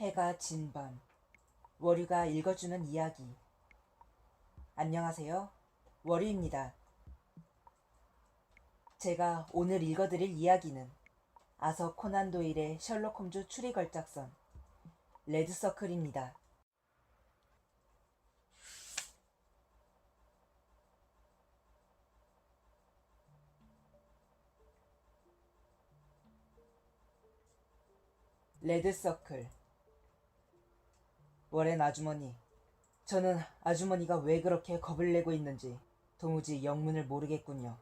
해가 진 밤, 월유가 읽어주는 이야기. 안녕하세요. 월유입니다. 제가 오늘 읽어드릴 이야기는 아서 코난 도일의 셜록 홈즈 추리 걸작선 레드서클입니다. 레드서클. 워렌 아주머니, 저는 아주머니가 왜 그렇게 겁을 내고 있는지 도무지 영문을 모르겠군요.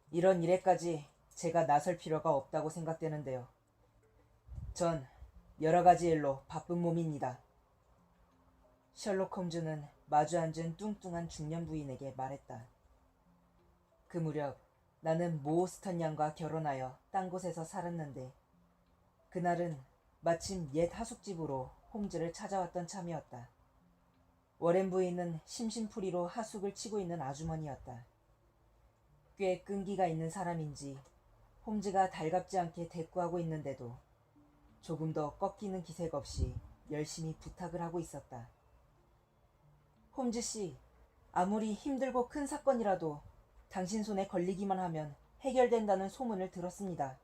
이런 일에까지 제가 나설 필요가 없다고 생각되는데요. 전 여러 가지 일로 바쁜 몸입니다. 셜록 홈즈는 마주 앉은 뚱뚱한 중년 부인에게 말했다. 그 무렵 나는 모스턴 양과 결혼하여 딴 곳에서 살았는데 그날은 마침 옛 하숙집으로 홈즈를 찾아왔던 참이었다. 워렌 부인은 심심풀이로 하숙을 치고 있는 아주머니였다. 꽤 끈기가 있는 사람인지 홈즈가 달갑지 않게 대꾸하고 있는데도 조금 더 꺾이는 기색 없이 열심히 부탁을 하고 있었다. 홈즈 씨, 아무리 힘들고 큰 사건이라도 당신 손에 걸리기만 하면 해결된다는 소문을 들었습니다.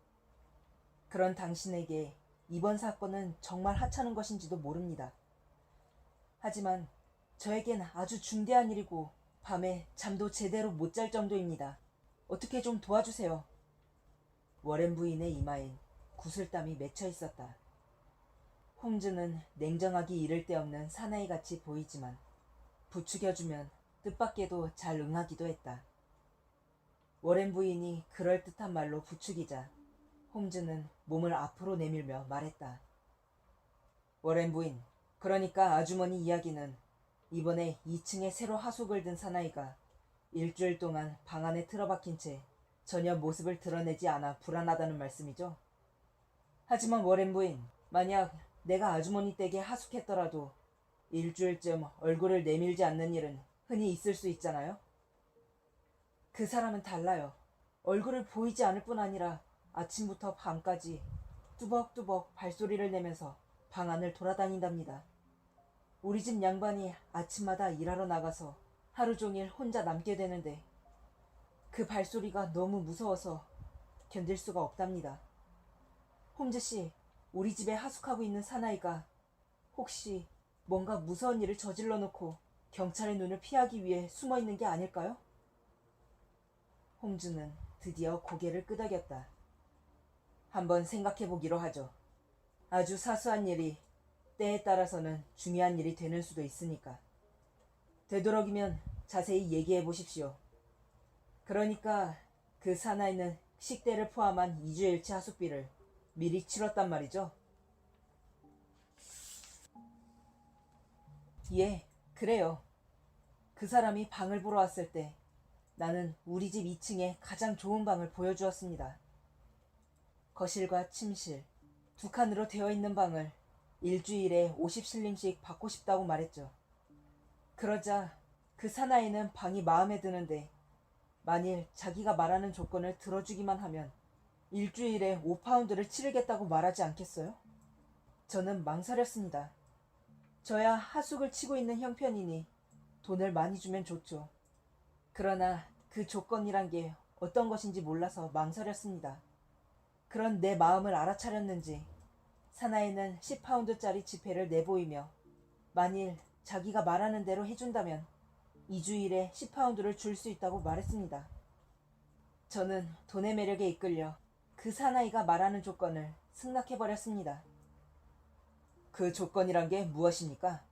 그런 당신에게 이번 사건은 정말 하찮은 것인지도 모릅니다. 하지만 저에겐 아주 중대한 일이고 밤에 잠도 제대로 못 잘 정도입니다. 어떻게 좀 도와주세요. 워렌 부인의 이마엔 구슬땀이 맺혀 있었다. 홈즈는 냉정하기 이를 데 없는 사나이같이 보이지만 부추겨주면 뜻밖에도 잘 응하기도 했다. 워렌 부인이 그럴듯한 말로 부추기자 홈즈는 몸을 앞으로 내밀며 말했다. 워렌 부인, 그러니까 아주머니 이야기는 이번에 2층에 새로 하숙을 든 사나이가 일주일 동안 방 안에 틀어박힌 채 전혀 모습을 드러내지 않아 불안하다는 말씀이죠? 하지만 워렌 부인, 만약 내가 아주머니 댁에 하숙했더라도 일주일쯤 얼굴을 내밀지 않는 일은 흔히 있을 수 있잖아요? 그 사람은 달라요. 얼굴을 보이지 않을 뿐 아니라 아침부터 밤까지 뚜벅뚜벅 발소리를 내면서 방 안을 돌아다닌답니다. 우리 집 양반이 아침마다 일하러 나가서 하루 종일 혼자 남게 되는데 그 발소리가 너무 무서워서 견딜 수가 없답니다. 홈즈 씨, 우리 집에 하숙하고 있는 사나이가 혹시 뭔가 무서운 일을 저질러 놓고 경찰의 눈을 피하기 위해 숨어 있는 게 아닐까요? 홈즈는 드디어 고개를 끄덕였다. 한번 생각해 보기로 하죠. 아주 사소한 일이 때에 따라서는 중요한 일이 되는 수도 있으니까. 되도록이면 자세히 얘기해 보십시오. 그러니까 그 사나이는 식대를 포함한 2주일치 하숙비를 미리 치렀단 말이죠. 예, 그래요. 그 사람이 방을 보러 왔을 때 나는 우리 집 2층에 가장 좋은 방을 보여주었습니다. 거실과 침실, 두 칸으로 되어 있는 방을 일주일에 50실링씩 받고 싶다고 말했죠. 그러자 그 사나이는 방이 마음에 드는데 만일 자기가 말하는 조건을 들어주기만 하면 일주일에 5파운드를 치르겠다고 말하지 않겠어요? 저는 망설였습니다. 저야 하숙을 치고 있는 형편이니 돈을 많이 주면 좋죠. 그러나 그 조건이란 게 어떤 것인지 몰라서 망설였습니다. 그런 내 마음을 알아차렸는지 사나이는 10파운드짜리 지폐를 내보이며 만일 자기가 말하는 대로 해준다면 2주일에 10파운드를 줄 수 있다고 말했습니다. 저는 돈의 매력에 이끌려 그 사나이가 말하는 조건을 승낙해버렸습니다. 그 조건이란 게 무엇입니까?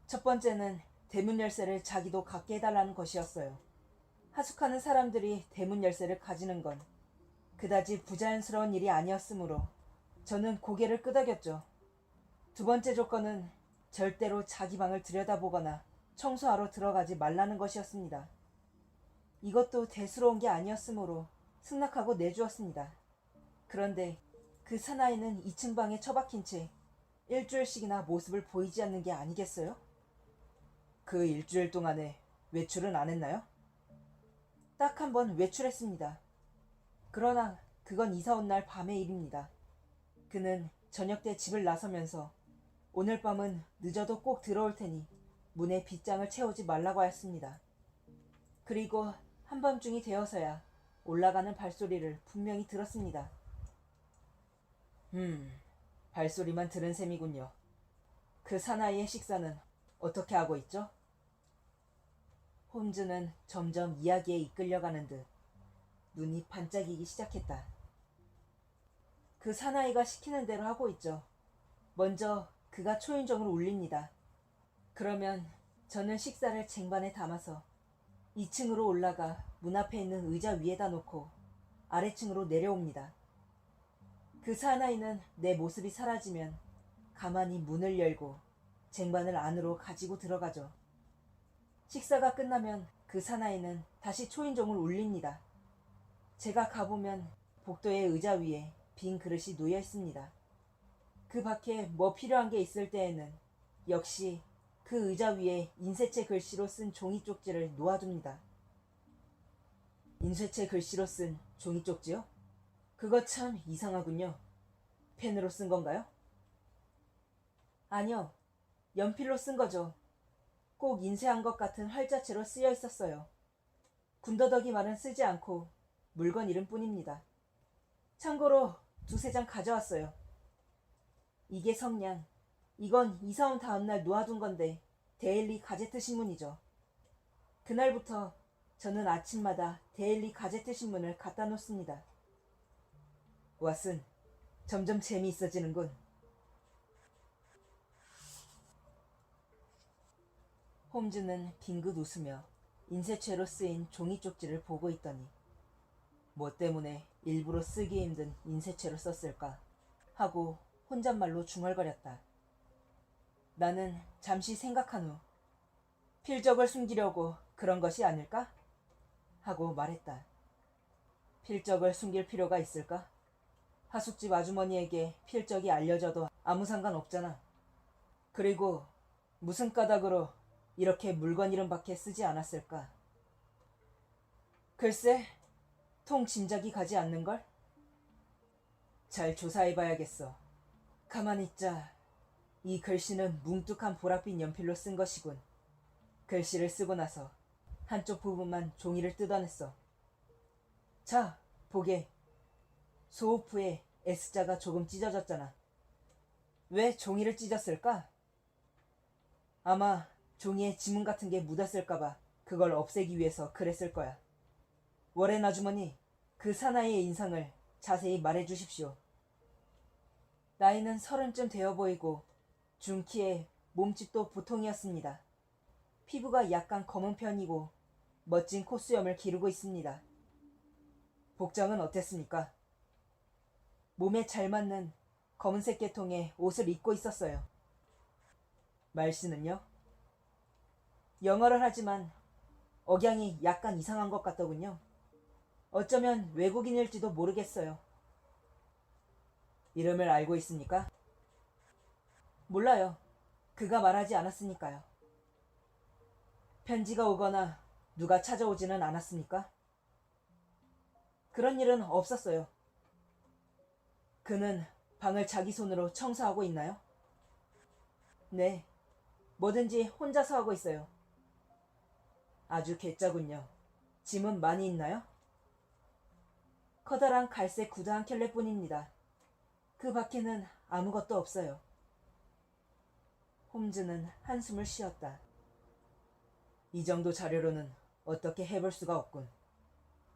첫 번째는 대문 열쇠를 자기도 갖게 해달라는 것이었어요. 하숙하는 사람들이 대문 열쇠를 가지는 건 그다지 부자연스러운 일이 아니었으므로 저는 고개를 끄덕였죠. 두 번째 조건은 절대로 자기 방을 들여다보거나 청소하러 들어가지 말라는 것이었습니다. 이것도 대수로운 게 아니었으므로 승낙하고 내주었습니다. 그런데 그 사나이는 2층 방에 처박힌 채 일주일씩이나 모습을 보이지 않는 게 아니겠어요? 그 일주일 동안에 외출은 안 했나요? 딱 한 번 외출했습니다. 그러나 그건 이사 온 날 밤의 일입니다. 그는 저녁 때 집을 나서면서 오늘 밤은 늦어도 꼭 들어올 테니 문에 빗장을 채우지 말라고 하였습니다. 그리고 한밤중이 되어서야 올라가는 발소리를 분명히 들었습니다. 발소리만 들은 셈이군요. 그 사나이의 식사는 어떻게 하고 있죠? 홈즈는 점점 이야기에 이끌려가는 듯 눈이 반짝이기 시작했다. 그 사나이가 시키는 대로 하고 있죠. 먼저 그가 초인종을 울립니다. 그러면 저는 식사를 쟁반에 담아서 2층으로 올라가 문 앞에 있는 의자 위에다 놓고 아래층으로 내려옵니다. 그 사나이는 내 모습이 사라지면 가만히 문을 열고 쟁반을 안으로 가지고 들어가죠. 식사가 끝나면 그 사나이는 다시 초인종을 울립니다. 제가 가보면 복도의 의자 위에 빈 그릇이 놓여 있습니다. 그 밖에 뭐 필요한 게 있을 때에는 역시 그 의자 위에 인쇄체 글씨로 쓴 종이 쪽지를 놓아둡니다. 인쇄체 글씨로 쓴 종이 쪽지요? 그거 참 이상하군요. 펜으로 쓴 건가요? 아니요. 연필로 쓴 거죠. 꼭 인쇄한 것 같은 활자체로 쓰여 있었어요. 군더더기 말은 쓰지 않고 물건 이름 뿐입니다. 참고로 2-3장 가져왔어요. 이게 성냥. 이건 이사 온 다음날 놓아둔 건데 데일리 가제트 신문이죠. 그날부터 저는 아침마다 데일리 가제트 신문을 갖다 놓습니다. 왓슨, 점점 재미있어지는군. 홈즈는 빙긋 웃으며 인쇄체로 쓰인 종이 쪽지를 보고 있더니 뭐 때문에 일부러 쓰기 힘든 인쇄체로 썼을까 하고 혼잣말로 중얼거렸다. 나는 잠시 생각한 후 필적을 숨기려고 그런 것이 아닐까? 하고 말했다. 필적을 숨길 필요가 있을까? 하숙집 아주머니에게 필적이 알려져도 아무 상관 없잖아. 그리고 무슨 까닭으로 이렇게 물건 이름밖에 쓰지 않았을까? 글쎄, 통 짐작이 가지 않는걸? 잘 조사해봐야겠어. 가만히 있자. 이 글씨는 뭉툭한 보랏빛 연필로 쓴 것이군. 글씨를 쓰고 나서 한쪽 부분만 종이를 뜯어냈어. 자, 보게. 소호프에 S자가 조금 찢어졌잖아. 왜 종이를 찢었을까? 아마 종이에 지문 같은 게 묻었을까봐 그걸 없애기 위해서 그랬을 거야. 워렌 아주머니, 그 사나이의 인상을 자세히 말해주십시오. 나이는 30쯤 되어 보이고 중키에 몸집도 보통이었습니다. 피부가 약간 검은 편이고 멋진 콧수염을 기르고 있습니다. 복장은 어땠습니까? 몸에 잘 맞는 검은색 계통의 옷을 입고 있었어요. 말씨는요? 영어를 하지만 억양이 약간 이상한 것 같더군요. 어쩌면 외국인일지도 모르겠어요. 이름을 알고 있습니까? 몰라요. 그가 말하지 않았으니까요. 편지가 오거나 누가 찾아오지는 않았습니까? 그런 일은 없었어요. 그는 방을 자기 손으로 청소하고 있나요? 네, 뭐든지 혼자서 하고 있어요. 아주 괴짜군요. 짐은 많이 있나요? 커다란 갈색 구두 한 켤레뿐입니다. 그 밖에는 아무것도 없어요. 홈즈는 한숨을 쉬었다. 이 정도 자료로는 어떻게 해볼 수가 없군.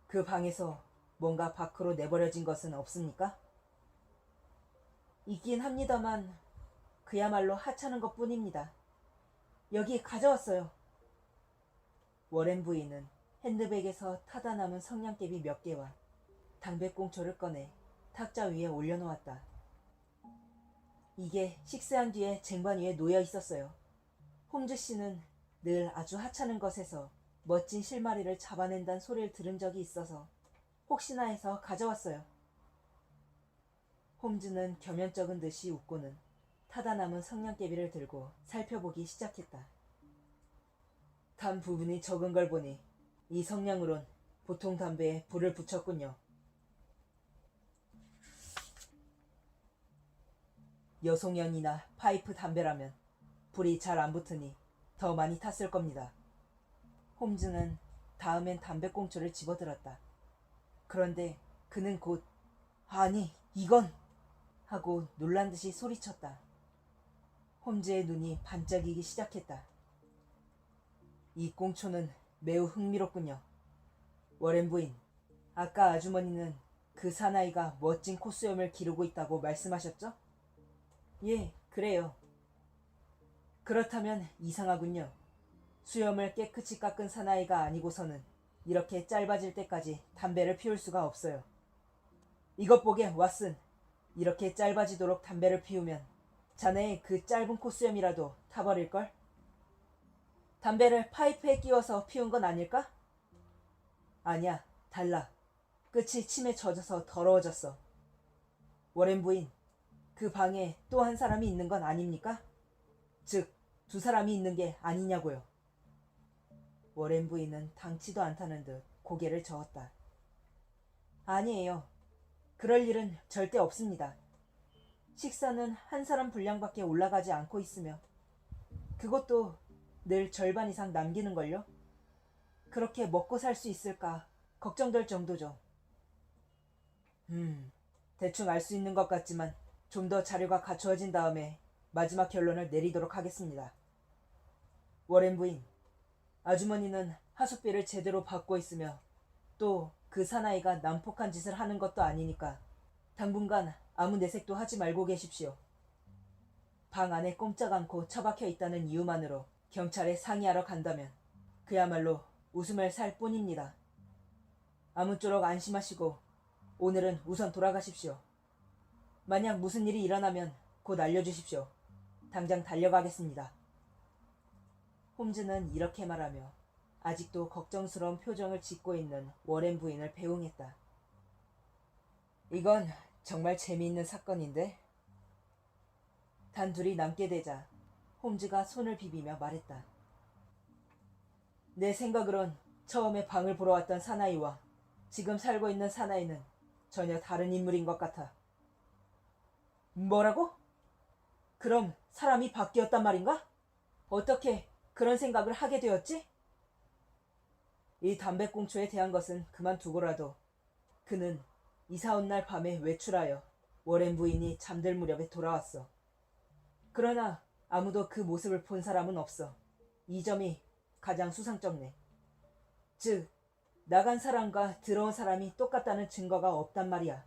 그 방에서 뭔가 밖으로 내버려진 것은 없습니까? 있긴 합니다만 그야말로 하찮은 것뿐입니다. 여기 가져왔어요. 워렌 부인은 핸드백에서 타다 남은 성냥개비 몇 개와 당백꽁초를 꺼내 탁자 위에 올려놓았다. 이게 식사한 뒤에 쟁반 위에 놓여 있었어요. 홈즈 씨는 늘 아주 하찮은 것에서 멋진 실마리를 잡아낸다는 소리를 들은 적이 있어서 혹시나 해서 가져왔어요. 홈즈는 겸연쩍은 듯이 웃고는 타다 남은 성냥개비를 들고 살펴보기 시작했다. 탄 부분이 적은 걸 보니 이 성냥으론 보통 담배에 불을 붙였군요. 여송연이나 파이프 담배라면 불이 잘 안 붙으니 더 많이 탔을 겁니다. 홈즈는 다음엔 담배꽁초를 집어들었다. 그런데 그는 곧 아니 이건 하고 놀란 듯이 소리쳤다. 홈즈의 눈이 반짝이기 시작했다. 이 꽁초는 매우 흥미롭군요. 워렌 부인, 아까 아주머니는 그 사나이가 멋진 콧수염을 기르고 있다고 말씀하셨죠? 예, 그래요. 그렇다면 이상하군요. 수염을 깨끗이 깎은 사나이가 아니고서는 이렇게 짧아질 때까지 담배를 피울 수가 없어요. 이것 보게, 왓슨. 이렇게 짧아지도록 담배를 피우면 자네의 그 짧은 콧수염이라도 타버릴걸? 담배를 파이프에 끼워서 피운 건 아닐까? 아니야, 달라. 끝이 침에 젖어서 더러워졌어. 워렌 부인, 그 방에 또 한 사람이 있는 건 아닙니까? 즉, 두 사람이 있는 게 아니냐고요. 워렌 부인은 당치도 않다는 듯 고개를 저었다. 아니에요. 그럴 일은 절대 없습니다. 식사는 한 사람 분량밖에 올라가지 않고 있으며 그것도 늘 절반 이상 남기는걸요. 그렇게 먹고 살 수 있을까 걱정될 정도죠. 대충 알 수 있는 것 같지만 좀 더 자료가 갖추어진 다음에 마지막 결론을 내리도록 하겠습니다. 워렌 부인, 아주머니는 하숙비를 제대로 받고 있으며 또 그 사나이가 난폭한 짓을 하는 것도 아니니까 당분간 아무 내색도 하지 말고 계십시오. 방 안에 꼼짝 않고 처박혀 있다는 이유만으로 경찰에 상의하러 간다면 그야말로 웃음을 살 뿐입니다. 아무쪼록 안심하시고 오늘은 우선 돌아가십시오. 만약 무슨 일이 일어나면 곧 알려주십시오. 당장 달려가겠습니다. 홈즈는 이렇게 말하며 아직도 걱정스러운 표정을 짓고 있는 워렌 부인을 배웅했다. 이건 정말 재미있는 사건인데? 단둘이 남게 되자 홈즈가 손을 비비며 말했다. 내 생각으론 처음에 방을 보러 왔던 사나이와 지금 살고 있는 사나이는 전혀 다른 인물인 것 같아. 뭐라고? 그럼 사람이 바뀌었단 말인가? 어떻게 그런 생각을 하게 되었지? 이 담배꽁초에 대한 것은 그만두고라도 그는 이사 온 날 밤에 외출하여 워렌 부인이 잠들 무렵에 돌아왔어. 그러나 아무도 그 모습을 본 사람은 없어. 이 점이 가장 수상쩍네. 즉, 나간 사람과 들어온 사람이 똑같다는 증거가 없단 말이야.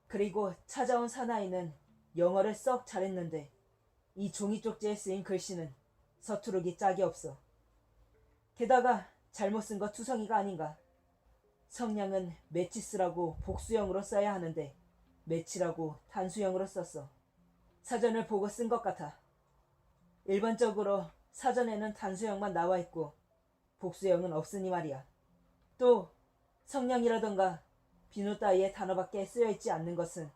그리고 찾아온 사나이는 영어를 썩 잘했는데 이 종이 쪽지에 쓰인 글씨는 서투르기 짝이 없어. 게다가 잘못 쓴 거 투성이가 아닌가. 성냥은 매치스라고 복수형으로 써야 하는데 매치라고 단수형으로 썼어. 사전을 보고 쓴 것 같아. 일반적으로 사전에는 단수형만 나와 있고 복수형은 없으니 말이야. 또 성냥이라던가 비누 따위의 단어밖에 쓰여 있지 않는 것은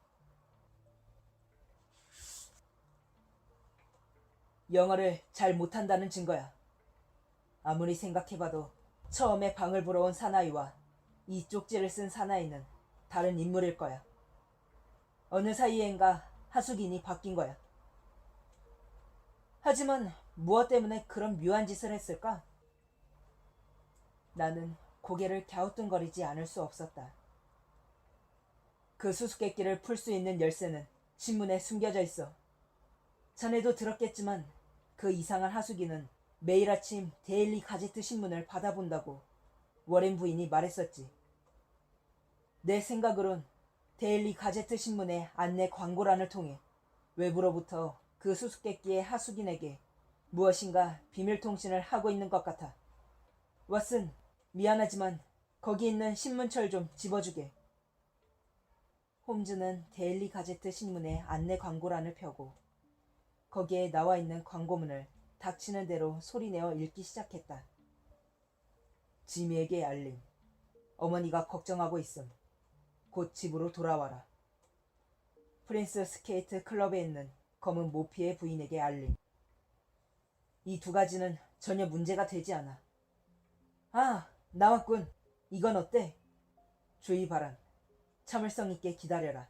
영어를 잘 못한다는 증거야. 아무리 생각해봐도 처음에 방을 보러 온 사나이와 이 쪽지를 쓴 사나이는 다른 인물일 거야. 어느 사이엔가 하숙인이 바뀐 거야. 하지만 무엇 때문에 그런 묘한 짓을 했을까? 나는 고개를 갸우뚱거리지 않을 수 없었다. 그 수수께끼를 풀 수 있는 열쇠는 신문에 숨겨져 있어. 전에도 들었겠지만 그 이상한 하숙인은 매일 아침 데일리 가제트 신문을 받아본다고 워렌 부인이 말했었지. 내 생각으론 데일리 가제트 신문의 안내 광고란을 통해 외부로부터 그 수수께끼의 하숙인에게 무엇인가 비밀 통신을 하고 있는 것 같아. 왓슨, 미안하지만 거기 있는 신문철 좀 집어주게. 홈즈는 데일리 가제트 신문의 안내 광고란을 펴고 거기에 나와 있는 광고문을 닥치는 대로 소리내어 읽기 시작했다. 지미에게 알림. 어머니가 걱정하고 있음. 곧 집으로 돌아와라. 프린스 스케이트 클럽에 있는 검은 모피의 부인에게 알림. 이 두 가지는 전혀 문제가 되지 않아. 아, 나왔군. 이건 어때? 주의 바람. 참을성 있게 기다려라.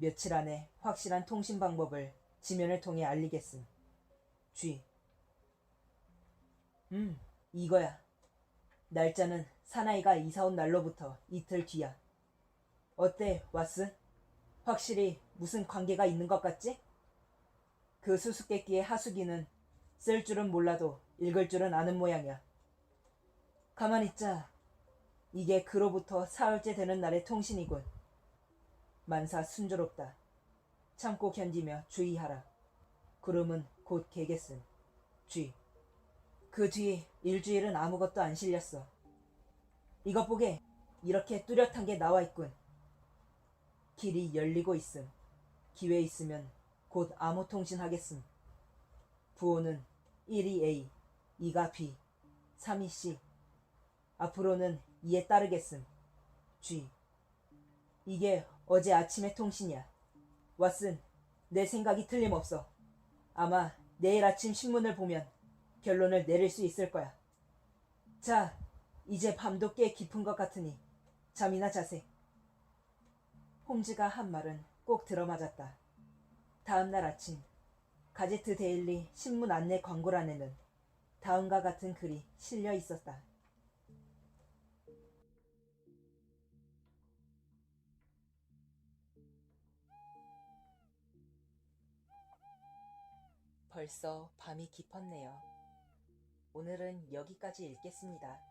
며칠 안에 확실한 통신 방법을 지면을 통해 알리겠음. G. 이거야. 날짜는 사나이가 이사 온 날로부터 이틀 뒤야. 어때, 왓슨? 확실히 무슨 관계가 있는 것 같지? 그 수수께끼의 하수기는 쓸 줄은 몰라도 읽을 줄은 아는 모양이야. 가만 있자. 이게 그로부터 사흘째 되는 날의 통신이군. 만사 순조롭다. 참고 견디며 주의하라. 구름은 곧 개겠음. G. 그 뒤 일주일은 아무것도 안 실렸어. 이것 보게. 이렇게 뚜렷한 게 나와 있군. 길이 열리고 있음. 기회 있으면 곧 암호 통신하겠음. 부호는 1이 A, 2가 B, 3이 C. 앞으로는 이에 따르겠음. G. 이게 어제 아침의 통신이야. 왓슨, 내 생각이 틀림없어. 아마 내일 아침 신문을 보면 결론을 내릴 수 있을 거야. 자, 이제 밤도 꽤 깊은 것 같으니 잠이나 자세. 홈즈가 한 말은 꼭 들어맞았다. 다음날 아침 가제트 데일리 신문 안내 광고란에는 다음과 같은 글이 실려 있었다. 벌써 밤이 깊었네요. 오늘은 여기까지 읽겠습니다.